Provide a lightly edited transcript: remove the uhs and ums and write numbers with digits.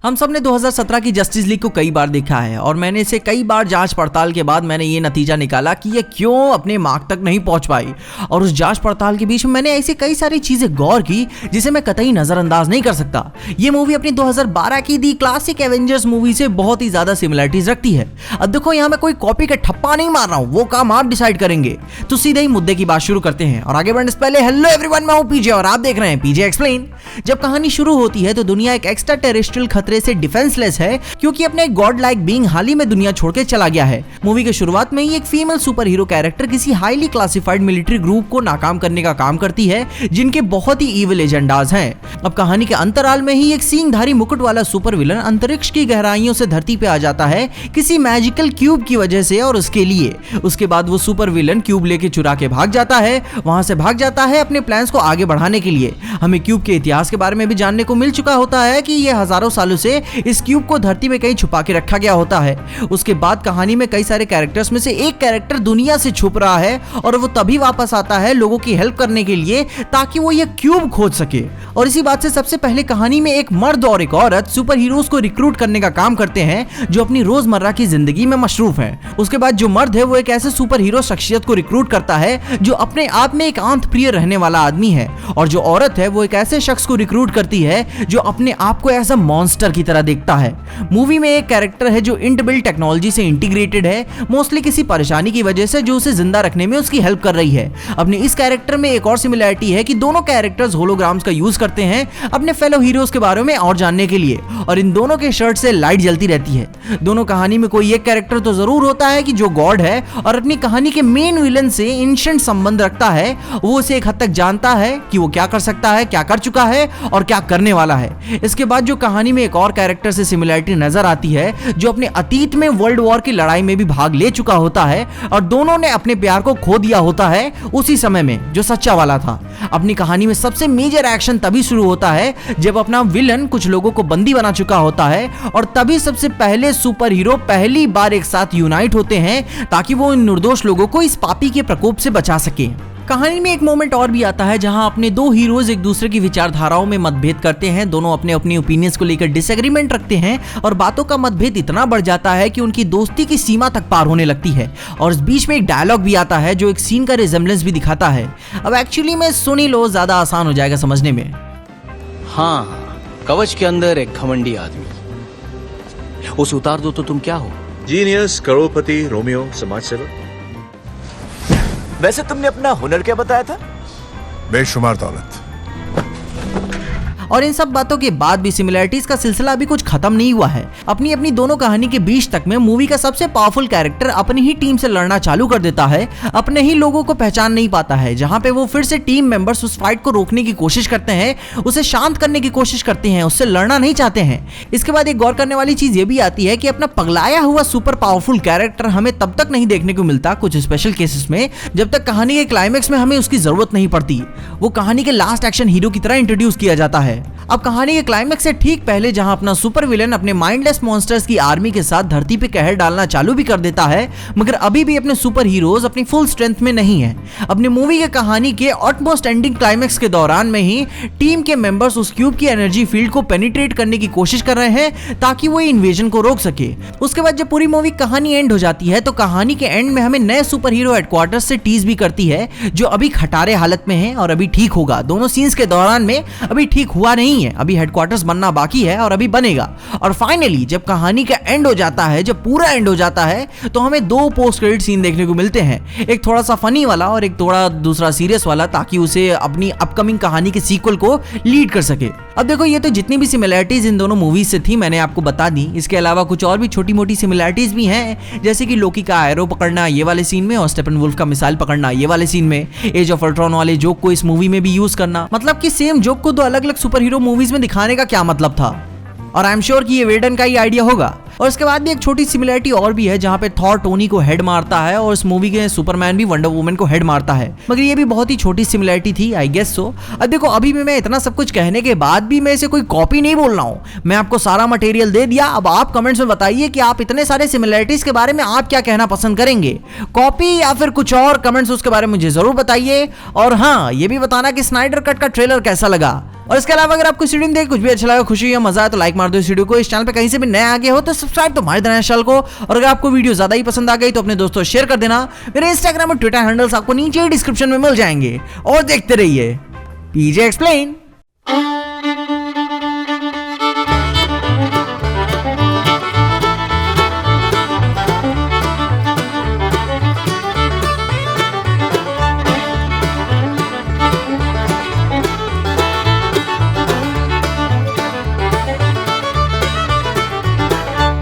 हम सब ने 2017 की जस्टिस लीग को कई बार देखा है और मैंने इसे कई बार जांच पड़ताल के बाद मैंने ये नतीजा निकाला कि ये क्यों अपने मार्क तक नहीं पहुंच पाई। और उस जांच पड़ताल के बीच में मैंने ऐसी कई सारी चीजें गौर की जिसे मैं कतई नजरअंदाज नहीं कर सकता। ये मूवी अपनी 2012 की दी क्लासिक एवेंजर्स मूवी से बहुत ही ज्यादा सिमिलरिटीज रखती है। अब देखो यहाँ मैं कोई कॉपी का ठप्पा नहीं मार रहा हूँ, वो काम आप डिसाइड करेंगे। तो सीधे ही मुद्दे की बात शुरू करते हैं और आगे बढ़ने से पहले हेलो एवरीवन, मैं हूं पीजे और आप देख रहे हैं पीजे एक्सप्लेन। जब कहानी शुरू होती है तो दुनिया एक एक्स्ट्रा टेरेस्ट्रियल खतरे से डिफेंसलेस है क्योंकि अपने गॉड लाइक बीइंग हाल ही में दुनिया छोड़ के चला गया है। मूवी के शुरुआत में ही एक फीमेल सुपर हीरो कैरेक्टर किसी हाईली क्लासिफाइड मिलिट्री ग्रुप को नाकाम करने का काम करती है जिनके बहुत ही इविल एजेंडाज हैं। अब कहानी के अंतराल में ही एक सींगधारी मुकुट वाला सुपर विलन अंतरिक्ष की गहराइयों से धरती पे आ जाता है किसी मैजिकल क्यूब की वजह से और उसके लिए। उसके बाद वो सुपर विलन क्यूब लेके चुरा के भाग जाता है, वहां से भाग जाता है अपने प्लान्स को आगे बढ़ाने के लिए। हमें क्यूब के इतिहास के बारे में भी जानने को मिल चुका होता है कि ये हजारों सालों से इस क्यूब को धरती में कहीं छुपा के रखा गया होता है। उसके बाद कहानी में कई सारे कैरेक्टर्स में से एक कैरेक्टर दुनिया से छुप रहा है और वो तभी वापस आता है लोगों की हेल्प करने के लिए ताकि वो ये क्यूब खोज सके। और इसी बात से सबसे पहले कहानी में एक मर्द और एक औरत सुपर हीरोज को रिक्रूट करने का काम करते हैं जो अपनी रोजमर्रा की जिंदगी में मशरूफ हैं। उसके बाद जो मर्द है वो एक ऐसे सुपर हीरो शख्सियत को रिक्रूट करता है जो अपने आप में एकांत प्रिय रहने वाला आदमी है, और जो औरत है वो एक ऐसे शख्स को रिक्रूट करती है जो अपने आप को एज अ मॉन्स्टर की तरह देखता है। मूवी में एक कैरेक्टर है जो इनबिल्ट टेक्नोलॉजी से इंटीग्रेटेड है, मोस्टली किसी परेशानी की वजह से जो उसे जिंदा रखने में उसकी हेल्प कर रही है। अपने इस कैरेक्टर में एक और सिमिलरिटी है कि दोनों कैरेक्टर्स होलोग्राम्स का यूज करते हैं अपने फेलो हीरोज के बारे में और जानने के लिए, और इन दोनों के शर्ट से लाइट जलती रहती है। दोनों कहानी में कोई एक कैरेक्टर तो जरूर होता है कि जो गॉड है और अपनी कहानी के मेन विलन से एंशिएंट संबंध रखता है। वो उसे एक हद तक जानता है कि वो क्या कर सकता है, क्या कर चुका है और क्या करने वाला है। इसके बाद जो कहानी में एक और कैरेक्टर से सिमिलरिटी नजर आती है जो अपने अतीत में वर्ल्ड वॉर की लड़ाई में भी भाग ले चुका होता है और दोनों ने अपने प्यार को खो दिया होता है उसी समय में जो सच्चा वाला था। अपनी कहानी में सबसे मेजर एक्शन तभी शुरू होता है जब अपना विलन कुछ लोगों को बंदी बना चुका होता है और तभी सबसे पहले सुपर हीरो पहली बार एक साथ यूनाइट होते हैं ताकि वो इन निर्दोष लोगों को इस पापी के प्रकोप से बचा सके। कहानी में एक मोमेंट और भी आता है जहां अपने दो हीरोज एक दूसरे की विचारधाराओं में मतभेद करते हैं। दोनों अपने अपनी ओपिनियंस को लेकर डिसएग्रीमेंट रखते हैं और बातों का मतभेद इतना बढ़ जाता है कि उनकी दोस्ती की सीमा तक पार होने लगती है। और इस बीच में एक डायलॉग भी आता है जो एक सीन का रिजेम्बलेंस भी दिखाता है। अब एक्चुअली में सुन ही लो, ज्यादा आसान हो जाएगा समझने में। हाँ, कवच के अंदर एक घमंडी आदमी, उस उतार दो तो तुम क्या हो? जीनियस, करोड़पति, रोमियो, समाज सेवक। वैसे तुमने अपना हुनर क्या बताया था? बेशुमार दौलत। और इन सब बातों के बाद भी सिमिलरिटीज का सिलसिला अभी कुछ खत्म नहीं हुआ है। अपनी अपनी दोनों कहानी के बीच तक में मूवी का सबसे पावरफुल कैरेक्टर अपनी ही टीम से लड़ना चालू कर देता है। अपने ही लोगों को पहचान नहीं पाता है, जहां पे वो फिर से टीम मेंबर्स उस फाइट को रोकने की कोशिश करते हैं, उसे शांत करने की कोशिश करते हैं, उससे लड़ना नहीं चाहते हैं। इसके बाद एक गौर करने वाली चीज ये भी आती है कि अपना पगलाया हुआ सुपर पावरफुल कैरेक्टर हमें तब तक नहीं देखने को मिलता कुछ स्पेशल केसेस में जब तक कहानी के क्लाइमेक्स में हमें उसकी जरूरत नहीं पड़ती। वो कहानी के लास्ट एक्शन हीरो की तरह इंट्रोड्यूस किया जाता है। अब कहानी के क्लाइमेक्स से ठीक पहले जहां अपना सुपर विलेन अपने माइंडलेस मॉन्स्टर्स की आर्मी के साथ धरती पे कहर डालना चालू भी कर देता है, मगर अभी भी अपने सुपर हीरोज अपनी फुल स्ट्रेंथ में नहीं है। अपनी मूवी के कहानी के ऑटमोस्ट एंडिंग क्लाइमेक्स के दौरान में ही टीम के मेंबर्स उस क्यूब की एनर्जी फील्ड को पेनिट्रेट करने की कोशिश कर रहे हैं ताकि वो इन्वेजन को रोक सके। उसके बाद जब पूरी मूवी कहानी एंड हो जाती है तो कहानी के एंड में हमें नए सुपर हीरो हेडक्वार्टर्स से टीज भी करती है जो अभी खटारे हालत में है और अभी ठीक होगा। दोनों सीन्स के दौरान में अभी ठीक हुआ नहीं है, अभी हेडक्वार्टर्स बनना बाकी है और अभी बनेगा। और फाइनली जब कहानी का एंड हो जाता है, जब पूरा एंड हो जाता है तो हमें दो पोस्ट क्रेडिट सीन देखने को मिलते हैं, एक थोड़ा सा फनी वाला और एक थोड़ा दूसरा सीरियस वाला, ताकि उसे अपनी अपकमिंग कहानी के सीक्वल को लीड कर सके। अब देखो ये तो जितनी भी सिमिलरिटीज इन दोनों मूवीज से थी मैंने आपको बता दी। इसके अलावा कुछ और भी छोटी मोटी सिमिलरिटीज भी हैं, जैसे कि लोकी का एरो पकड़ना ये वाले सीन में और स्टेपनवुल्फ का मिसाइल पकड़ना ये वाले सीन में, एज ऑफ अल्ट्रॉन वाले जोक को इस मूवी में भी यूज करना। मतलब कि सेम जोक को दो अलग अलग सुपर हीरो मूवीज में दिखाने का क्या मतलब था। और आई एम श्योर कि ये वेडन का ही आइडिया होगा। और इसके बाद भी एक छोटी सिमिलरिटी और भी है जहां पे थॉर टोनी को हेड मारता है और इस मूवी के सुपरमैन भी वंडर वुमन को हेड मारता है, मगर ये भी बहुत ही छोटी सिमिलरिटी थी, आई गेस सो। अब देखो अभी भी मैं इतना सब कुछ कहने के बाद भी मैं इसे कोई कॉपी नहीं बोल रहा हूँ, मैं आपको सारा मटेरियल दे दिया। अब आप कमेंट्स में बताइए कि आप इतने सारे सिमिलरिटीज के बारे में आप क्या कहना पसंद करेंगे, कॉपी या फिर कुछ और। कमेंट्स उसके बारे में मुझे जरूर बताइए। और हाँ, ये भी बताना कि स्नाइडर कट का ट्रेलर कैसा लगा। और इसके अलावा अगर आपको वीडियो में देख कुछ भी अच्छा लगा, खुशी या मजा है तो लाइक मार दो इस वीडियो को। इस चैनल पे कहीं से भी नए आगे हो तो सब्सक्राइब तो मार देना चैनल को। और अगर आपको वीडियो ज्यादा ही पसंद आ गई तो अपने दोस्तों शेयर कर देना। मेरे इंस्टाग्राम और ट्विटर हैंडल्स आपको नीचे डिस्क्रिप्शन में मिल जाएंगे। और देखते रहिए पीजे एक्सप्लेन।